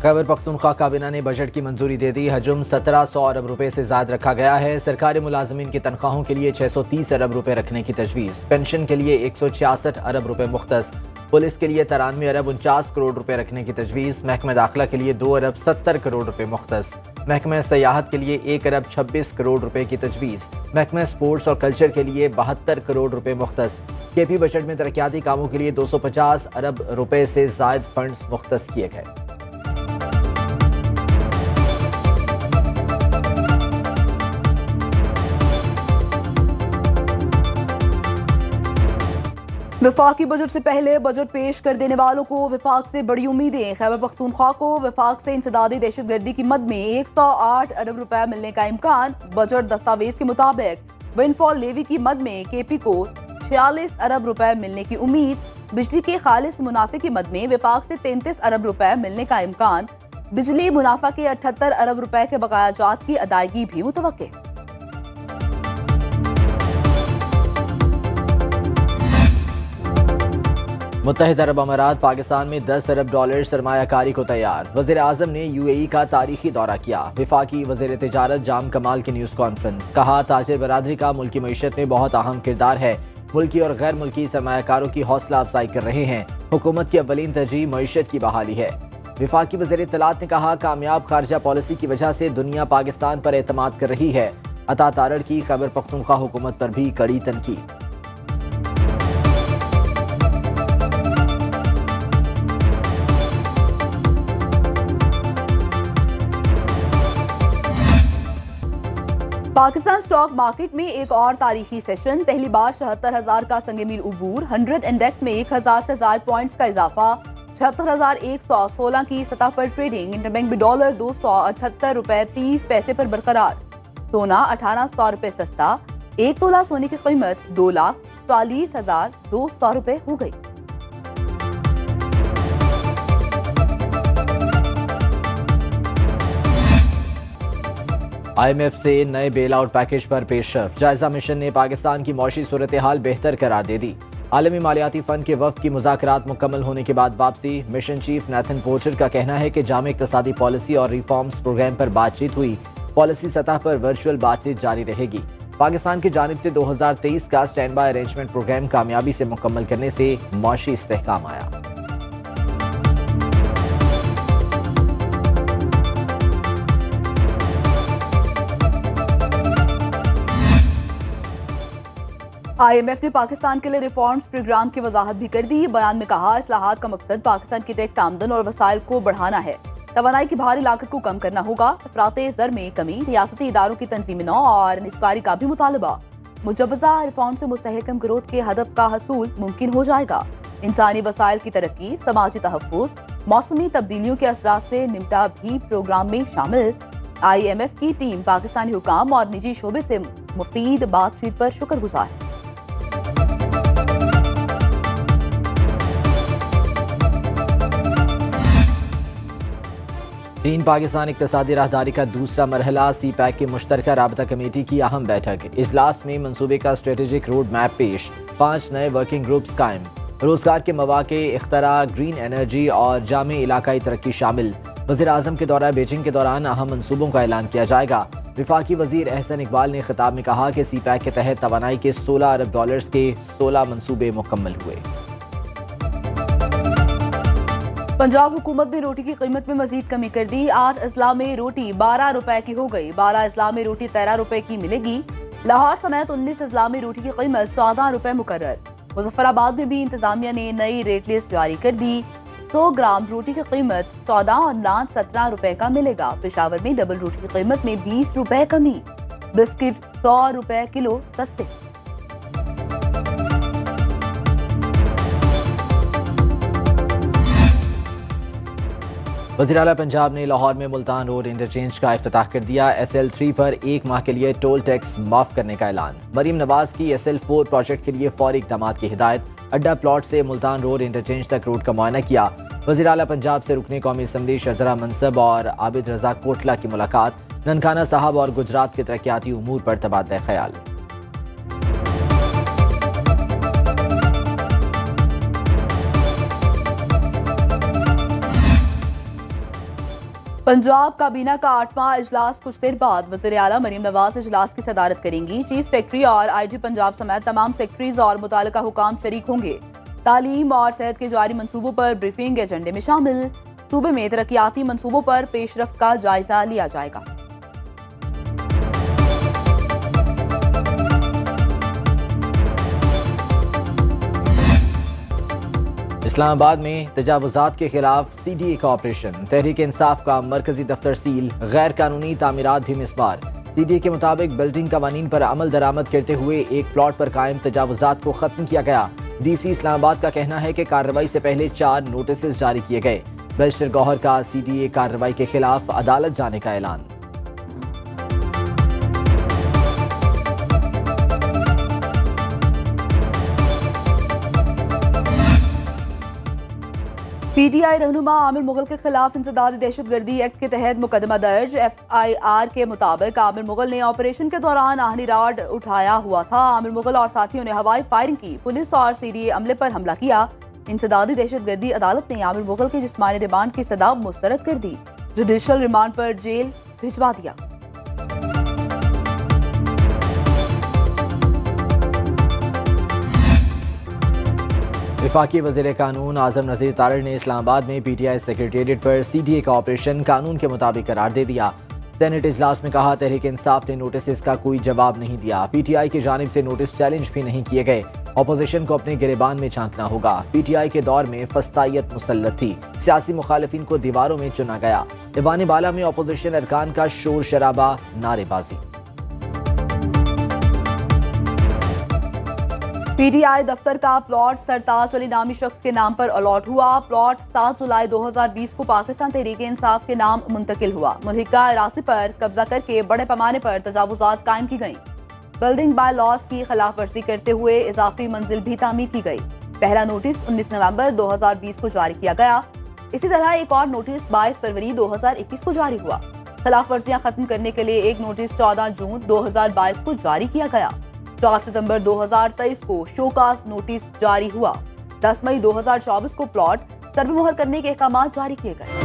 खैबर पख्तूनख्वा काबीना ने बजट की मंजूरी दे दी। हजम 1700 अरब रुपए से ज्यादा रखा गया है। सरकारी मुलाजमीन की तनख्वाहों के लिए 630 अरब रुपए रखने की तजवीज़। पेंशन के लिए 166 अरब रुपए मुख्तस। पुलिस के लिए 93 अरब 49 करोड़ रुपए रखने की तजवीज़। महकमे दाखिला के लिए 2 अरब 70 करोड़ रुपए मुख्तस। महकमे सयाहत के लिए 1 अरब 26 करोड़ रुपए की तजवीज़। महकमे स्पोर्ट्स और कल्चर के लिए 72 करोड़ रुपए मुख्तस। केपी बजट में तरक्याती कामों के लिए 250 अरब रुपए से जायद फंड्स मुख्तस किए गए। वफाकी बजट से पहले बजट पेश कर देने वालों को विफाक से बड़ी उम्मीदें। खैबर पख्तूनख्वा को विफाक से इंसदादी दहशतगर्दी की मद में 108 अरब रुपए मिलने का इम्कान। बजट दस्तावेज के मुताबिक विंडफॉल लेवी की मद में केपी को 46 अरब रुपए मिलने की उम्मीद। बिजली के खालिस मुनाफे की मद में विफाक से 33 अरब रुपए मिलने का इम्कान। बिजली मुनाफा के 78 अरब रुपए के बकायाजात की अदायगी भी मुतवक्के। मुत्तहिद अरब अमारात पाकिस्तान में 10 अरब डॉलर सरमायाकारी को तैयार। वज़ीर आज़म ने UAE का तारीखी दौरा किया। विफाकी वज़ीर तिजारत जाम कमाल की न्यूज़ कॉन्फ्रेंस। कहा, ताजिर बरादरी का मुल्की मईशत में बहुत अहम किरदार है। मुल्की और गैर मुल्की सरमायाकारों की हौसला अफजाई कर रहे हैं। हुकूमत की अव्वलीन तरजीह मईशत की बहाली है। विफाकी वज़ीर इत्तलात ने कहा, कामयाब खारजा पॉलिसी की वजह से दुनिया पाकिस्तान पर एतमाद कर रही है। अता तारड़ की खैबर पख्तूनख्वा हुकूमत पर भी कड़ी तनकीद। पाकिस्तान स्टॉक मार्केट में एक और तारीखी सेशन। पहली बार 74,000 का संग मील उबूर। 100 इंडेक्स में 1000 से ज्यादा पॉइंट्स का इजाफा। 76,116 की सतह पर ट्रेडिंग। इंटरबैंक में डॉलर 278 रुपए 30 पैसे पर बरकरार। सोना 1800 रुपए सस्ता। 1 तोला सोने की कीमत 2,40,200 रुपए हो गई। IMF से नए बेल आउट पैकेज पर पेशरफ। जायजा मिशन ने पाकिस्तान की मौशी सूरत हाल बेहतर करार दे दी। आलमी मालियाती फंड के वफ्द की मुज़ाकरात मुकम्मल होने के बाद वापसी। मिशन चीफ नेथन पोर्टर का कहना है कि जामे इक़्तिसादी पॉलिसी और रिफॉर्म्स प्रोग्राम पर बातचीत हुई। पॉलिसी सतह पर वर्चुअल बातचीत जारी रहेगी। पाकिस्तान की जानिब से 2023 का स्टैंड बाय अरेंजमेंट प्रोग्राम कामयाबी से मुकम्मल करने से मौशी इस्तेहकाम आया। IMF ने पाकिस्तान के लिए रिफॉर्म्स प्रोग्राम की वजाहत भी कर दी। बयान में कहा, इस्लाहात का मकसद पाकिस्तान की टैक्स आमदन और वसाइल को बढ़ाना है। तवानाई की भारी लागत को कम करना होगा। अफराते ज़र में कमी, रियासती इदारों की तंजीम नौ और निजकारी का भी मुतालबा। मुजव्वज़ा रिफॉर्म से मुस्तहकम ग्रोथ के हदफ का हसूल मुमकिन हो जाएगा। इंसानी वसाइल की तरक्की, समाजी तहफ़्फ़ुज़, मौसमी तब्दीलियों के असरात से निपटा भी प्रोग्राम में शामिल। IMF की टीम पाकिस्तानी हुकाम और निजी शोबे से मुफीद बातचीत पर शुक्रगुजार है। चीन पाकिस्तान इक़्तिसादी राहदारी का दूसरा मरहला। CPEC की मुश्तरका राबता कमेटी की अहम बैठक। इजलास में मंसूबे का स्ट्रेटेजिक रोड मैप पेश। 5 नए वर्किंग ग्रुप्स कायम। रोजगार के मौके, इख्तरा, ग्रीन एनर्जी और जामे इलाकाई तरक्की शामिल। वज़ीर आज़म के दौरा बीजिंग के दौरान अहम मंसूबों का ऐलान किया जाएगा। विफाकी वज़ीर एहसन इकबाल ने खिताब में कहा कि CPEC के तहत तवानाई के 16 अरब डॉलर्स के 16 मंसूबे मुकम्मल हुए। पंजाब हुकूमत ने रोटी की कीमत में मजीद कमी कर दी। 8 अजला में रोटी 12 रुपए की हो गई। 12 अजला में रोटी 13 रुपए की मिलेगी। लाहौर समेत 19 अजला में रोटी की कीमत 14 रुपए मुकर्रर। मुजफ्फराबाद में भी इंतजामिया ने नई रेट लिस्ट जारी कर दी। 100 ग्राम रोटी की कीमत 14 और नान 17 रुपए का मिलेगा। पेशावर में डबल रोटी की कीमत में 20 रुपए कमी। बिस्किट 100 रुपए किलो सस्ते। वज़ीर आला पंजाब ने लाहौर में मुल्तान रोड इंटरचेंज का इफ्तिताह कर दिया। SL3 पर 1 माह के लिए टोल टैक्स माफ करने का ऐलान। मरीम नवाज की SL4 प्रोजेक्ट के लिए फौरी इक़दाम की हिदायत। अड्डा प्लॉट से मुल्तान रोड इंटरचेंज तक रोड का मुआयना किया। वज़ीर आला पंजाब से रुकने कौमी असम्बली शजरा मनसब और आबिद रजा कोटला की मुलाकात। ननकाना साहब और गुजरात के तरक्याती उमूर पर तबादला ख्याल। पंजाब काबीना का 8वां इजलास कुछ देर बाद वज़ीर आला मरीम नवाज इजलास की सदारत करेंगी। चीफ सेक्रेटरी और IG पंजाब समेत तमाम सेक्रेटरीज और मुतालिका हुकाम शरीक होंगे। तालीम और सेहत के जारी मंसूबों पर ब्रीफिंग एजेंडे में शामिल। सूबे में तरक्याती मंसूबों पर पेशरफ्त का जायजा लिया जाएगा। इस्लामाबाद में तजावुजात के खिलाफ CDA का ऑपरेशन। तहरीक इंसाफ का मरकजी दफ्तर सील, गैर कानूनी तामीरात भी मिसमार। CDA के मुताबिक बिल्डिंग कवानीन पर अमल दरामद करते हुए एक प्लॉट पर कायम तजावुजात को खत्म किया गया। DC इस्लामाबाद का कहना है कि कार्रवाई से पहले 4 नोटिस जारी किए गए। बैरिस्टर गौहर का CDA कार्रवाई के खिलाफ अदालत जाने का ऐलान। PTI रहनुमा आमिर मुगल के खिलाफ इंसदादी दहशतगर्दी एक्ट के तहत मुकदमा दर्ज। FIR के मुताबिक आमिर मुगल ने ऑपरेशन के दौरान आहनी राड उठाया हुआ था। आमिर मुगल और साथियों ने हवाई फायरिंग की। पुलिस और CDA अमले पर हमला किया। इंसदादी दहशतगर्दी अदालत ने आमिर मुगल की जिस्मानी रिमांड की सदा मुस्तरद कर दी। जुडिशल रिमांड पर जेल भिजवा दिया। वफाकी वज़ीर कानून आज़म नज़ीर तारड़ ने इस्लामाबाद में PTI सेक्रेटेरिएट पर CDA का ऑपरेशन कानून के मुताबिक करार दे दिया। सेनेट इजलास में कहा, तहरीक इंसाफ ने नोटिस का कोई जवाब नहीं दिया। PTI की जानिब से नोटिस चैलेंज भी नहीं किए गए। अपोजिशन को अपने गिरेबान में झांकना होगा। PTI के दौर में फस्तायत मुसल्लत थी। सियासी मुखालिफिन को दीवारों में चुना गया। ईवान बाला में अपोजिशन अरकान का शोर शराबा, नारेबाजी। PTI दफ्तर का प्लॉट सरताज अली नामी शख्स के नाम पर अलॉट हुआ। प्लॉट 7 जुलाई 2020 को पाकिस्तान तहरीक इंसाफ के नाम मुंतकिल हुआ। मुल्हिका अराज़ी पर कब्जा करके बड़े पैमाने पर तजावुजात कायम की गई। बिल्डिंग बाय लॉज की खिलाफ वर्जी करते हुए इजाफी मंजिल भी तामीर की गई। पहला नोटिस 19 नवंबर 2020 को जारी किया गया। इसी तरह एक और नोटिस 22 फरवरी 2021 को जारी हुआ। खिलाफ वर्जियां खत्म करने के लिए एक नोटिस 14 जून 2022 को जारी किया गया। 4 सितंबर 2023 को शोकास नोटिस जारी हुआ। 10 मई 2024 को प्लॉट सर्वे मुहर करने के अहकाम जारी किए गए।